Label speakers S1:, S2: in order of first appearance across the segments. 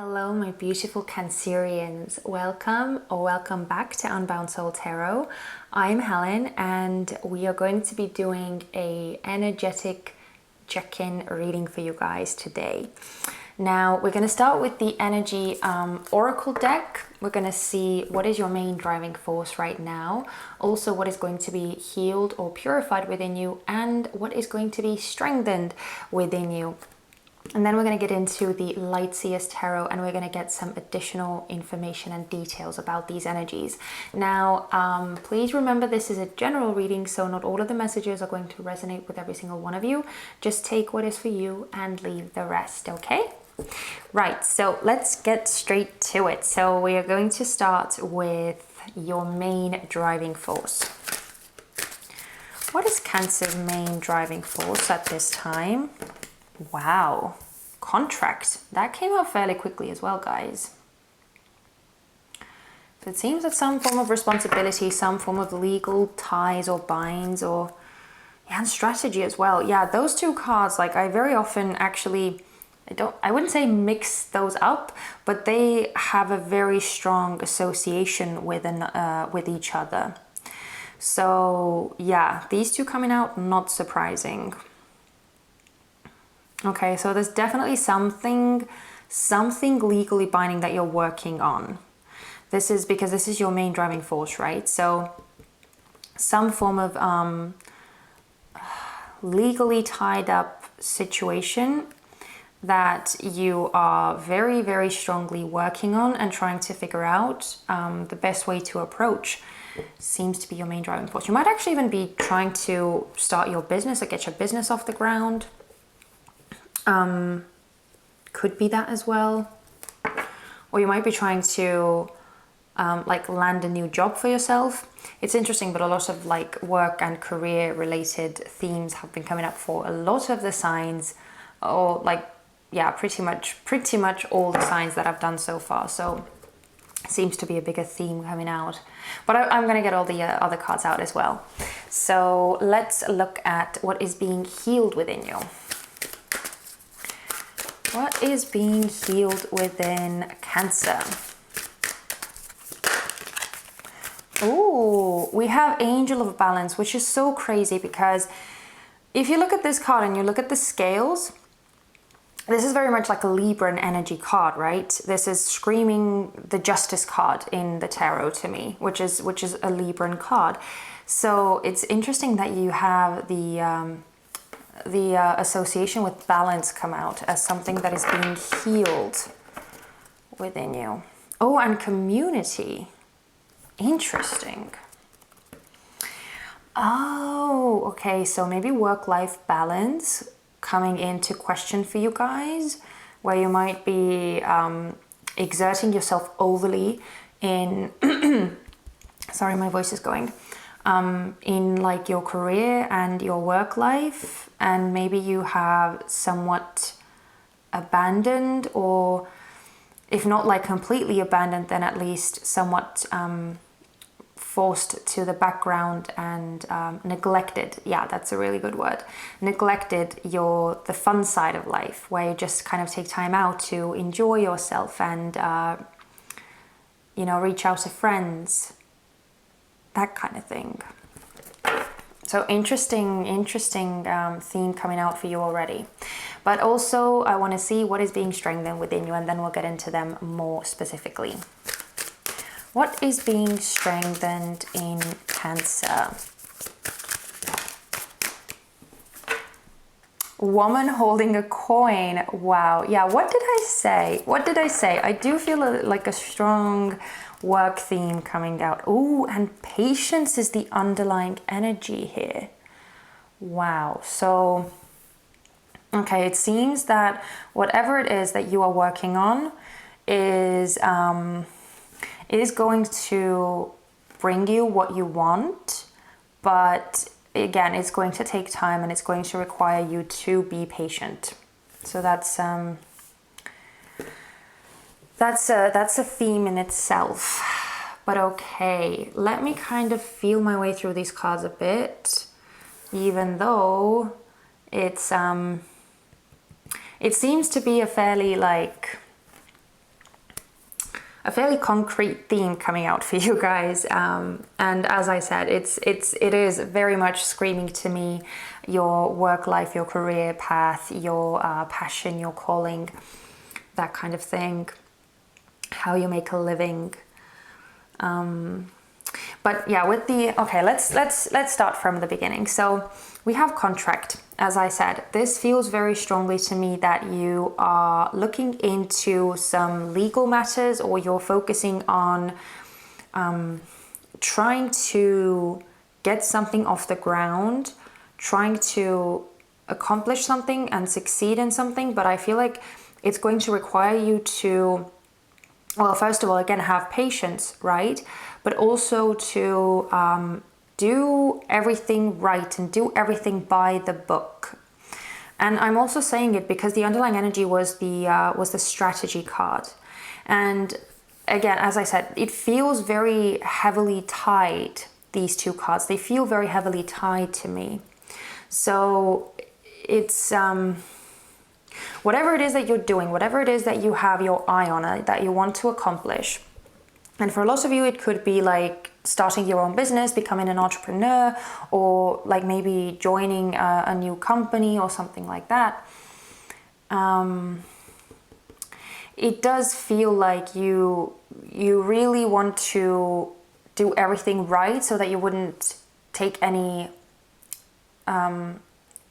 S1: Hello, my beautiful Cancerians. Welcome or welcome back to Unbound Soul Tarot. I'm Helen and we are going to be doing a energetic check-in reading for you guys today. Now, we're going to start with the energy oracle deck. We're going to see what is your main driving force right now, also what is going to be healed or purified within you, and what is going to be strengthened within you. And then we're going to get into the Light Seers Tarot and we're going to get some additional information and details about these energies. Now, please remember this is a general reading, so not all of the messages are going to resonate with every single one of you. Just take what is for you and leave the rest, okay? Right, so let's get straight to it. So we are going to start with your main driving force. What is Cancer's main driving force at this time? Wow, contract. That came out fairly quickly as well, guys. So it seems that some form of responsibility, some form of legal ties or binds, or and strategy as well. Yeah, those two cards, like I very often actually, I wouldn't say mix those up, but they have a very strong association with each other. So yeah, these two coming out, not surprising. Okay, so there's definitely something legally binding that you're working on. This is because this is your main driving force, right? So some form of legally tied up situation that you are very, very strongly working on and trying to figure out the best way to approach. Seems to be your main driving force. You might actually even be trying to start your business or get your business off the ground. Could be that as well. Or you might be trying to like land a new job for yourself. It's interesting, but a lot of like work and career related themes have been coming up for a lot of the signs, or like, yeah, pretty much all the signs that I've done so far. So it seems to be a bigger theme coming out, but I'm going to get all the other cards out as well. So let's look at what is being healed within you. What is being healed within Cancer? Oh, we have Angel of Balance, which is so crazy because if you look at this card and you look at the scales, this is very much like a Libran energy card, right? This is screaming the Justice card in the tarot to me, which is a Libran card. So it's interesting that you have the association with balance come out as something that is being healed within you. Oh, and community. Interesting. Oh, okay. So maybe work-life balance coming into question for you guys, where you might be exerting yourself overly in sorry, my voice is going. In like your career and your work life, and maybe you have somewhat abandoned, or if not like completely abandoned, then at least somewhat forced to the background and neglected. Yeah, that's a really good word. Neglected the fun side of life, where you just kind of take time out to enjoy yourself and you know, reach out to friends, that kind of thing. So interesting theme coming out for you already. But also I want to see what is being strengthened within you, and then we'll get into them more specifically. What is being strengthened in Cancer? Woman holding a coin. Wow. Yeah, what did I say? I do feel like a strong work theme coming out. Oh, and patience is the underlying energy here. Wow. So, okay, it seems that whatever it is that you are working on is going to bring you what you want, but again, it's going to take time and it's going to require you to be patient. So that's a theme in itself. But okay, let me kind of feel my way through these cards a bit, even though it seems to be a fairly like a fairly concrete theme coming out for you guys. And as I said, it is very much screaming to me your work life, your career path, your passion, your calling, that kind of thing, how you make a living. But yeah, with the, okay, let's start from the beginning. So we have contract. As I said, this feels very strongly to me that you are looking into some legal matters, or you're focusing on trying to get something off the ground, trying to accomplish something and succeed in something. But I feel like it's going to require you to, well, first of all, again, have patience, right? But also to do everything right and do everything by the book. And I'm also saying it because the underlying energy was the strategy card. And again, as I said, it feels very heavily tied, these two cards. They feel very heavily tied to me. So it's whatever it is that you're doing, whatever it is that you have your eye on, that you want to accomplish. And for a lot of you, it could be like starting your own business, becoming an entrepreneur, or like maybe joining a new company or something like that. It does feel like you really want to do everything right so that you wouldn't take any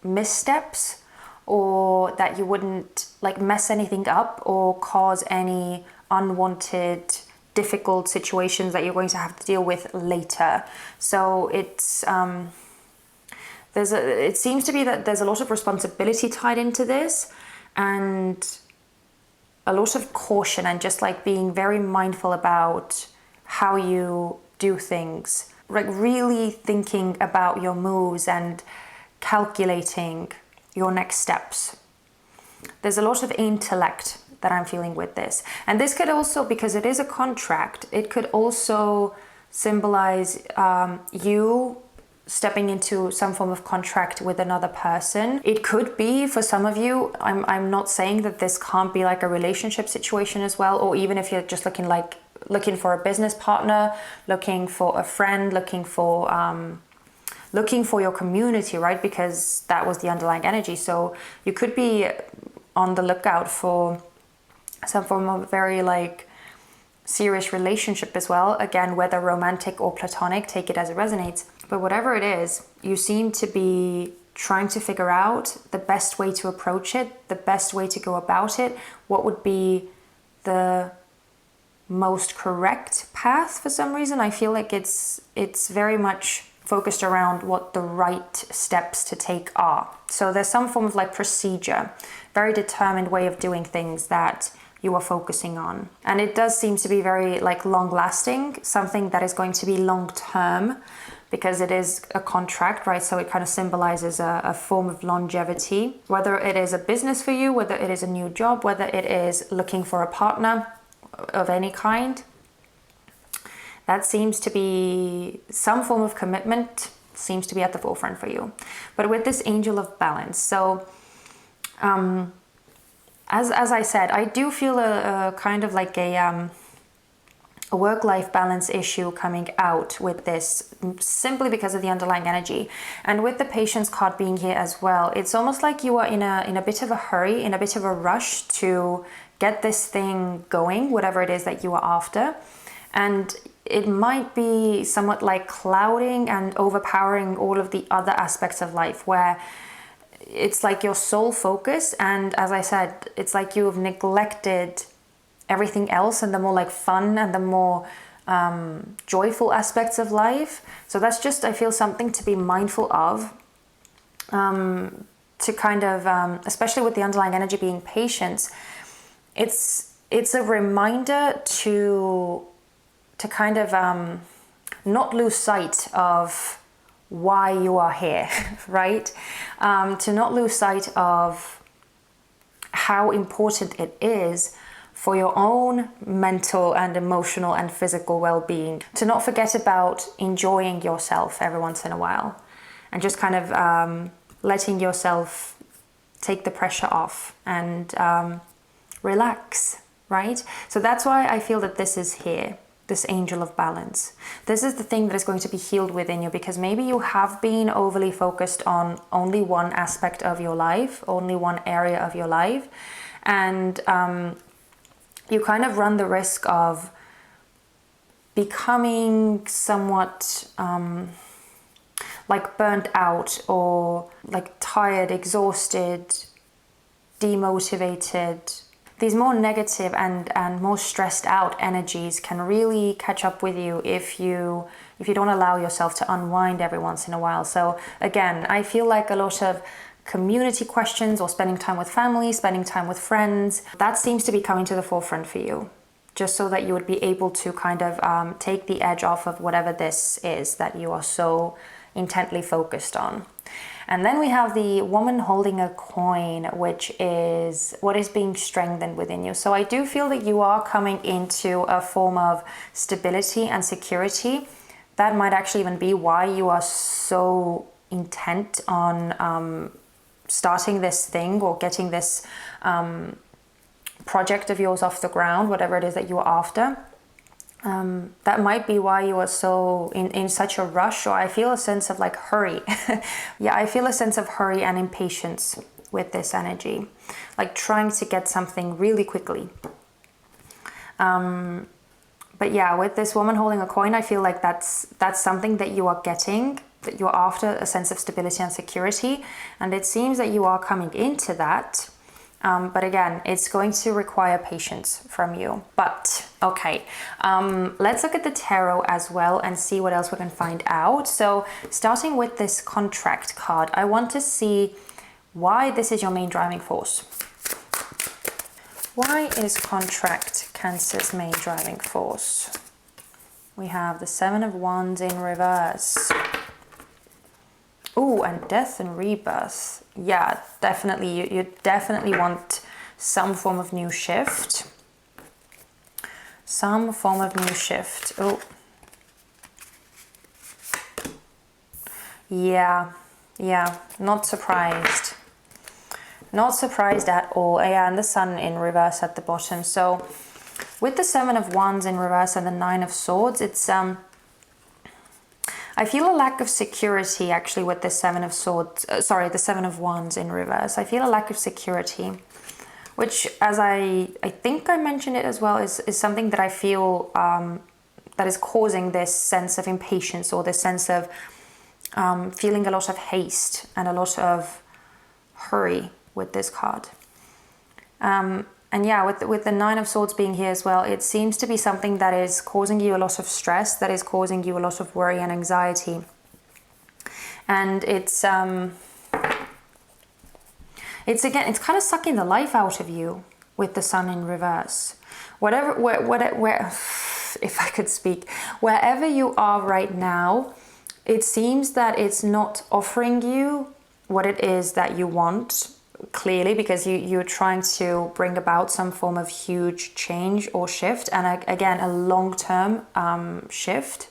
S1: missteps, or that you wouldn't like mess anything up or cause any unwanted difficult situations that you're going to have to deal with later. So it's it seems to be that there's a lot of responsibility tied into this, and a lot of caution, and just like being very mindful about how you do things, like really thinking about your moves and calculating your next steps. There's a lot of intellect that I'm feeling with this. And this could also, because it is a contract, it could also symbolize you stepping into some form of contract with another person. It could be, for some of you, I'm not saying that this can't be like a relationship situation as well, or even if you're just looking for a business partner, looking for a friend, looking for your community, right? Because that was the underlying energy. So you could be on the lookout for some form of very like serious relationship as well. Again, whether romantic or platonic, take it as it resonates. But whatever it is, you seem to be trying to figure out the best way to approach it, the best way to go about it, what would be the most correct path. For some reason, I feel like it's very much focused around what the right steps to take are. So there's some form of like procedure, very determined way of doing things that you are focusing on. And it does seem to be very like long lasting, something that is going to be long term, because it is a contract, right? So it kind of symbolizes a form of longevity, whether it is a business for you, whether it is a new job, whether it is looking for a partner of any kind. That seems to be some form of commitment, seems to be at the forefront for you. But with this angel of balance, so as I said, I do feel a kind of like a work-life balance issue coming out with this, simply because of the underlying energy. And with the patience card being here as well, it's almost like you are in a bit of a hurry, in a bit of a rush to get this thing going, whatever it is that you are after. And it might be somewhat like clouding and overpowering all of the other aspects of life, where it's like your sole focus. And as I said, it's like you've neglected everything else, and the more like fun and the more joyful aspects of life. So that's just, I feel, something to be mindful of, to kind of, especially with the underlying energy being patience, it's a reminder to kind of not lose sight of why you are here, right? To not lose sight of how important it is for your own mental and emotional and physical well-being, to not forget about enjoying yourself every once in a while, and just kind of letting yourself take the pressure off and relax. right? So that's why I feel that this is here, this angel of balance. This is the thing that is going to be healed within you, because maybe you have been overly focused on only one aspect of your life, only one area of your life, and you kind of run the risk of becoming somewhat like burnt out, or like tired, exhausted, demotivated. These more negative and more stressed out energies can really catch up with you if you don't allow yourself to unwind every once in a while. So again, I feel like a lot of community questions, or spending time with family, spending time with friends, that seems to be coming to the forefront for you, just so that you would be able to kind of take the edge off of whatever this is that you are so intently focused on. And then we have the woman holding a coin, which is what is being strengthened within you. So I do feel that you are coming into a form of stability and security. That might actually even be why you are so intent on starting this thing, or getting this project of yours off the ground, whatever it is that you are after. That might be why you are so in such a rush, or I feel a sense of like hurry. Yeah, I feel a sense of hurry and impatience with this energy, like trying to get something really quickly. But yeah, with this woman holding a coin, I feel like that's something that you are getting, that you're after, a sense of stability and security, and it seems that you are coming into that. But again, it's going to require patience from you. But okay, let's look at the tarot as well and see what else we can find out. So starting with this contract card, I want to see why this is your main driving force. Why is contract Cancer's main driving force? We have the Seven of Wands in reverse. Oh, and death and rebirth. Yeah, definitely. You definitely want some form of new shift. Some form of new shift. Oh. Yeah. Not surprised. Not surprised at all. Yeah, and the Sun in reverse at the bottom. So with the Seven of Wands in reverse and the Nine of Swords, it's I feel a lack of security actually with the Seven of Swords, the Seven of Wands in reverse. I feel a lack of security, which, as I think I mentioned it as well, is something that I feel that is causing this sense of impatience, or this sense of feeling a lot of haste and a lot of hurry with this card. And yeah, with the Nine of Swords being here as well, it seems to be something that is causing you a lot of stress, that is causing you a lot of worry and anxiety. And it's again, it's kind of sucking the life out of you with the Sun in reverse. Where if I could speak, wherever you are right now, it seems that it's not offering you what it is that you want, clearly, because you're trying to bring about some form of huge change or shift, and again, a long-term shift.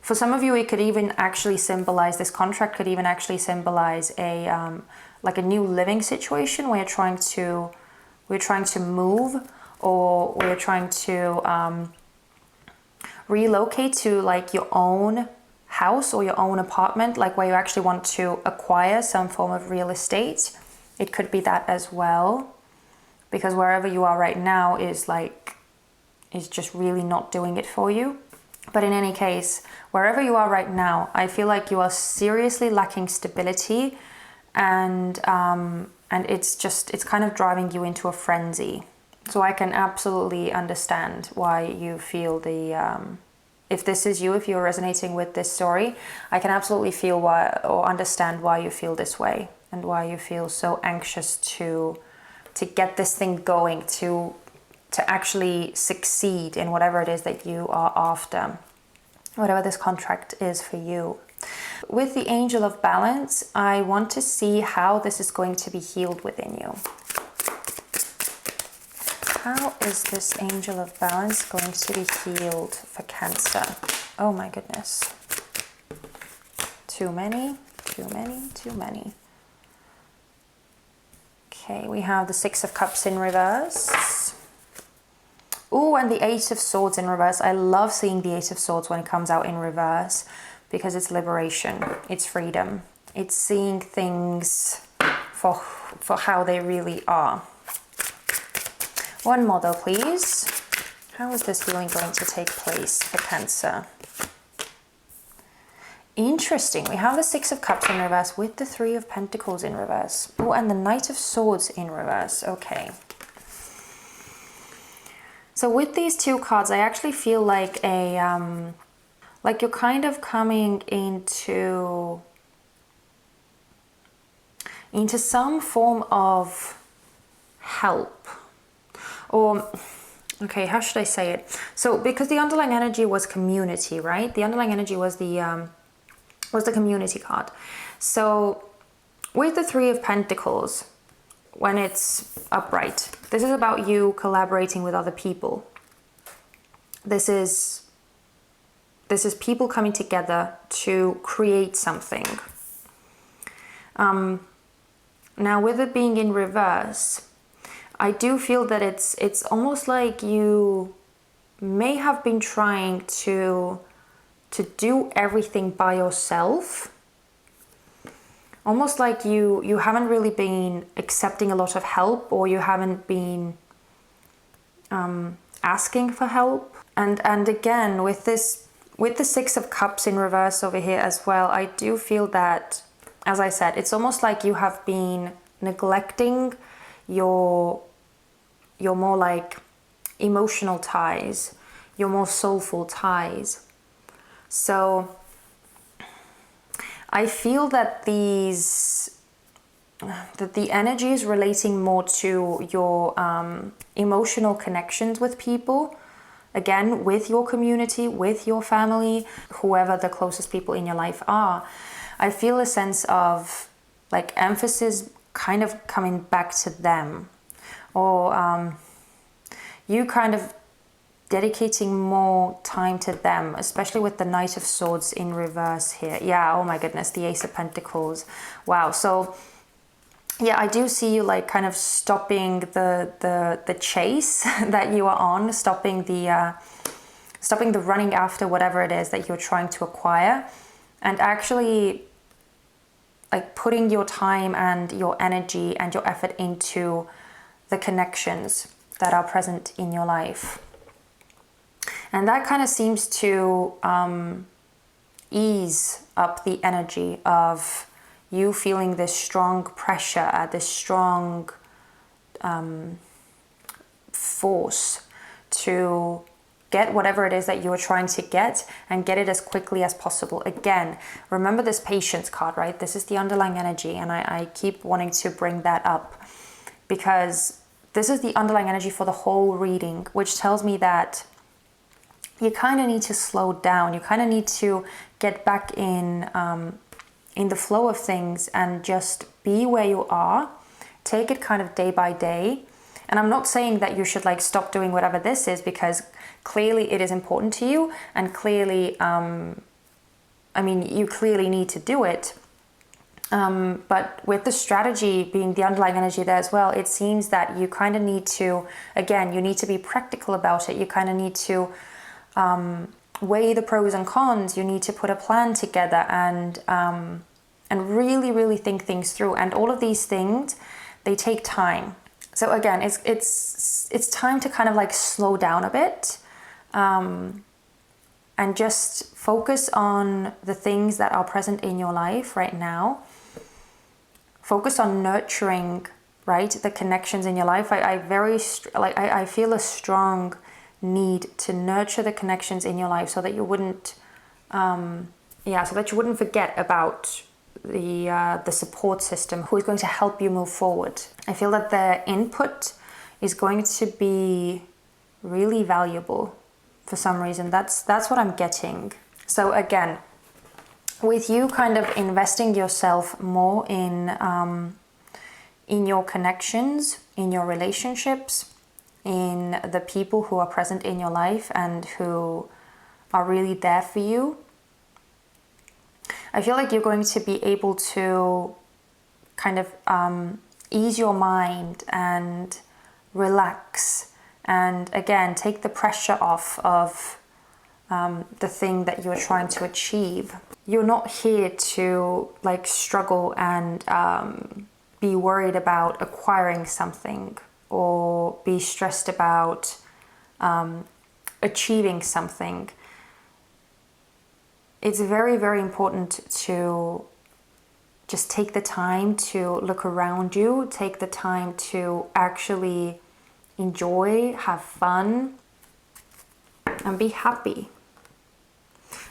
S1: For some of you, it could even actually symbolize, this contract could even actually symbolize a like a new living situation where we're trying to move, or we're trying to relocate to like your own house or your own apartment, like where you actually want to acquire some form of real estate. It could be that as well, because wherever you are right now is just really not doing it for you. But in any case, wherever you are right now, I feel like you are seriously lacking stability, and it's kind of driving you into a frenzy. So I can absolutely understand why you feel if this is you, if you're resonating with this story, I can absolutely feel why, or understand why you feel this way, and why you feel so anxious to get this thing going, to actually succeed in whatever it is that you are after, whatever this contract is for you. With the Angel of Balance, I want to see how this is going to be healed within you. How is this Angel of Balance going to be healed for Cancer? Oh my goodness. Too many. Okay, we have the Six of Cups in reverse. Oh, and the Eight of Swords in reverse. I love seeing the Eight of Swords when it comes out in reverse because it's liberation, it's freedom, it's seeing things for how they really are. One more though, please. How is this healing going to take place for Cancer? Interesting. We have the Six of Cups in reverse with the Three of Pentacles in reverse. Oh, and the Knight of Swords in reverse. Okay. So with these two cards, I actually feel like like you're kind of coming into some form of help, or okay, how should I say it? So because the underlying energy was community, right? The underlying energy was the community card. So with the Three of Pentacles, when it's upright, this is about you collaborating with other people. This is people coming together to create something. Now with it being in reverse, I do feel that it's almost like you may have been trying to do everything by yourself. Almost like you haven't really been accepting a lot of help, or you haven't been asking for help. And again, with the Six of Cups in reverse over here as well, I do feel that, as I said, it's almost like you have been neglecting your more like emotional ties, your more soulful ties. So I feel that the energy is relating more to your emotional connections with people. Again, with your community, with your family, whoever the closest people in your life are. I feel a sense of like emphasis kind of coming back to them, or you kind of dedicating more time to them, especially with the Knight of Swords in reverse here. Yeah, oh my goodness, the Ace of Pentacles. Wow. So yeah, I do see you like kind of stopping the chase that you are on, stopping the running after whatever it is that you're trying to acquire, and actually like putting your time and your energy and your effort into the connections that are present in your life. And that kind of seems to ease up the energy of you feeling this strong pressure, this strong force to get whatever it is that you are trying to get, and get it as quickly as possible. Again, remember this patience card, right? This is the underlying energy, and I keep wanting to bring that up because this is the underlying energy for the whole reading, which tells me that you kind of need to slow down. You kind of need to get back in the flow of things and just be where you are. Take it kind of day by day. And I'm not saying that you should like stop doing whatever this is, because clearly it is important to you, and clearly, I mean, you clearly need to do it. But with the strategy being the underlying energy there as well, it seems that you kind of need to, again, you need to be practical about it. You kind of need to weigh the pros and cons. You need to put a plan together and really, really think things through. And all of these things, they take time. So again, it's time to kind of like slow down a bit, and just focus on the things that are present in your life right now. Focus on nurturing, right, the connections in your life. I feel a strong need to nurture the connections in your life so that you wouldn't, forget about the support system who is going to help you move forward. I feel that their input is going to be really valuable for some reason. That's what I'm getting. So again, with you kind of investing yourself more in your connections, in your relationships, in the people who are present in your life and who are really there for you, I feel like you're going to be able to kind of ease your mind and relax And again, take the pressure off of the thing that you're trying to achieve. You're not here to like struggle and be worried about acquiring something or be stressed about achieving something. It's very, very important to just take the time to look around you, take the time to actually enjoy, have fun, and be happy.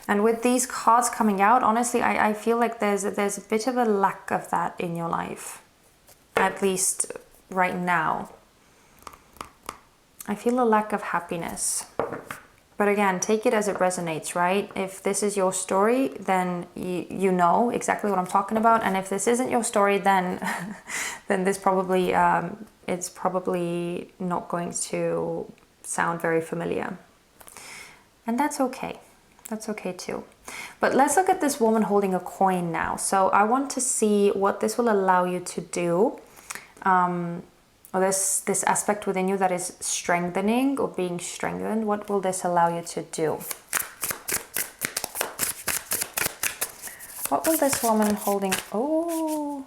S1: And with these cards coming out, honestly, I feel like there's a bit of a lack of that in your life, at least right now. I feel a lack of happiness. But again, take it as it resonates, right? If this is your story, then you know exactly what I'm talking about. And if this isn't your story, then then this probably it's probably not going to sound very familiar. And that's okay. That's okay too. But let's look at this woman holding a coin now. So I want to see what this will allow you to do. Or this aspect within you that is strengthening or being strengthened. What will this allow you to do? What will this woman holding? Oh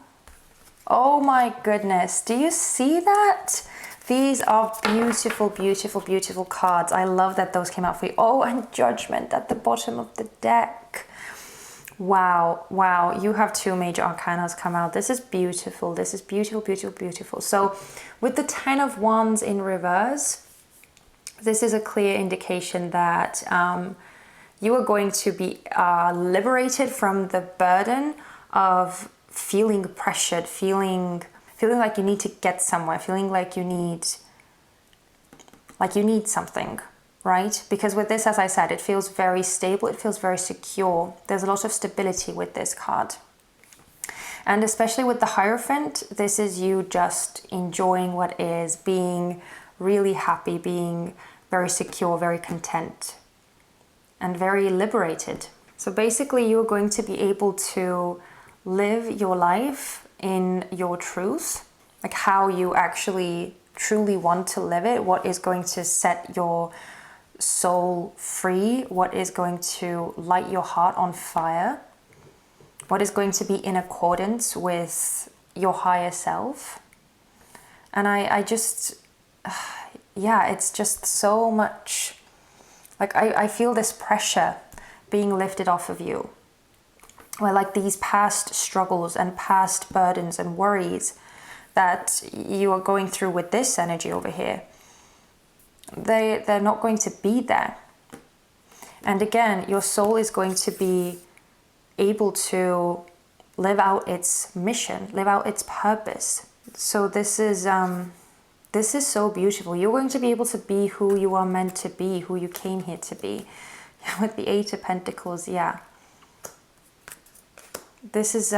S1: my goodness. Do you see that? These are beautiful, beautiful, beautiful cards. I love that those came out for you. Oh, and Judgment at the bottom of the deck. Wow, wow, you have two major arcanas come out. This is beautiful. This is beautiful, beautiful, beautiful. So with the 10 of Wands in reverse, this is a clear indication that you are going to be liberated from the burden of feeling pressured, feeling like you need to get somewhere, feeling like you need something. Right? Because with this, as I said, it feels very stable. It feels very secure. There's a lot of stability with this card. And especially with the Hierophant, this is you just enjoying what is, being really happy, being very secure, very content, and very liberated. So basically, you're going to be able to live your life in your truth, like how you actually truly want to live it, what is going to set your soul free, what is going to light your heart on fire, what is going to be in accordance with your higher self. And I just, yeah, it's just so much, like I feel this pressure being lifted off of you, where like these past struggles and past burdens and worries that you are going through with this energy over here, they're not going to be there. And again, your soul is going to be able to live out its mission, live out its purpose. So this is so beautiful. You're going to be able to be who you are meant to be, who you came here to be. With the 8 of Pentacles, yeah. This is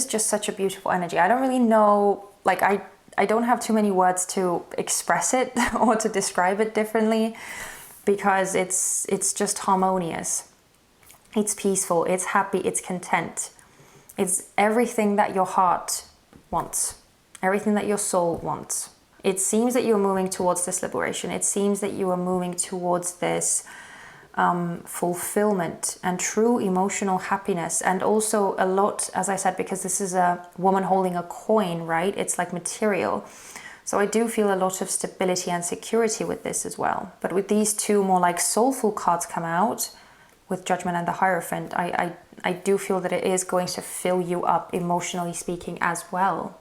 S1: just such a beautiful energy. I don't really know, like I don't have too many words to express it or to describe it differently, because it's just harmonious. It's peaceful, it's happy, it's content. It's everything that your heart wants, everything that your soul wants. It seems that you're moving towards this liberation. It seems that you are moving towards this fulfillment and true emotional happiness. And also a lot, as I said, because this is a woman holding a coin, right? It's like material. So I do feel a lot of stability and security with this as well. But with these two more like soulful cards come out, with Judgment and the Hierophant, I do feel that it is going to fill you up, emotionally speaking, as well.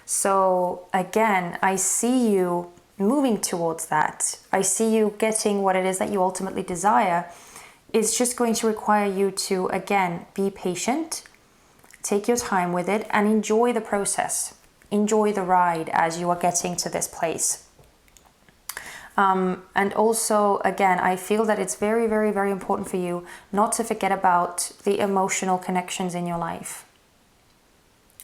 S1: So again, I see you moving towards that. I see you getting what it is that you ultimately desire. It's just going to require you to, again, be patient, take your time with it, and enjoy the process. Enjoy the ride as you are getting to this place. And also, again, I feel that it's very, very, very important for you not to forget about the emotional connections in your life.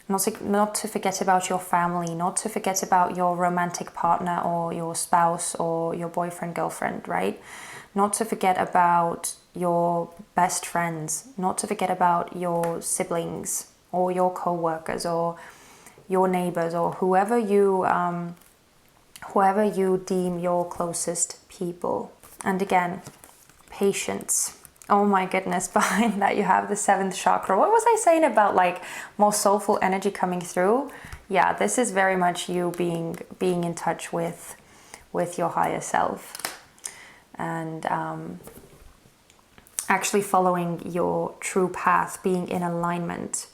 S1: Not to forget about your family, not to forget about your romantic partner or your spouse or your boyfriend, girlfriend, right? Not to forget about your best friends, not to forget about your siblings or your co-workers or your neighbors or whoever you whoever you deem your closest people. And again, patience. Oh my goodness, behind that you have the 7th chakra. What was I saying about like more soulful energy coming through? Yeah, this is very much you being in touch with your higher self, and actually following your true path, being in alignment.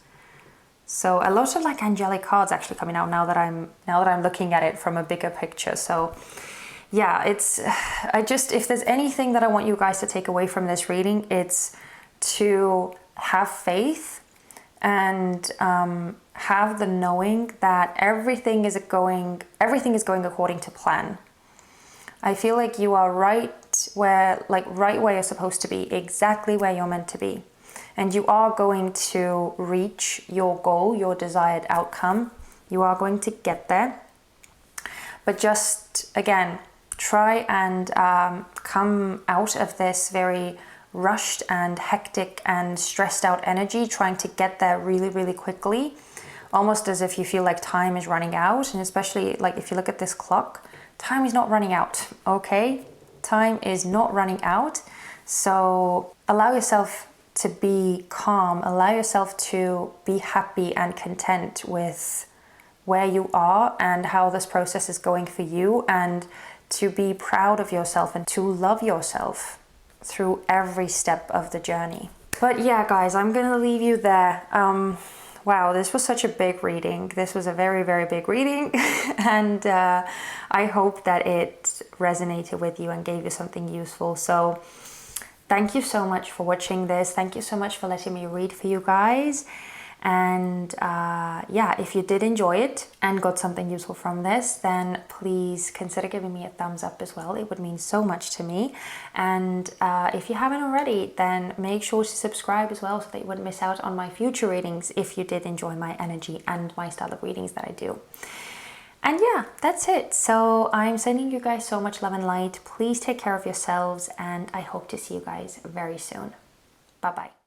S1: So a lot of like angelic cards actually coming out now that I'm looking at it from a bigger picture. So yeah, if there's anything that I want you guys to take away from this reading, it's to have faith and have the knowing that everything is going according to plan. I feel like you are right where you're supposed to be, exactly where you're meant to be. And you are going to reach your goal, your desired outcome. You are going to get there. But just, again, try and come out of this very rushed and hectic and stressed out energy, trying to get there really, really quickly, almost as if you feel like time is running out. And especially like if you look at this clock, time is not running out, okay? Time is not running out. So allow yourself to be calm, allow yourself to be happy and content with where you are and how this process is going for you, and to be proud of yourself and to love yourself through every step of the journey. But yeah, guys, I'm gonna leave you there. Wow, this was such a big reading. This was a very, very big reading. And I hope that it resonated with you and gave you something useful. So thank you so much for watching this. Thank you so much for letting me read for you guys. And yeah, if you did enjoy it and got something useful from this, then please consider giving me a thumbs up as well. It would mean so much to me. And if you haven't already, then make sure to subscribe as well so that you wouldn't miss out on my future readings if you did enjoy my energy and my style of readings that I do. And yeah, that's it. So I'm sending you guys so much love and light. Please take care of yourselves, and I hope to see you guys very soon. Bye-bye.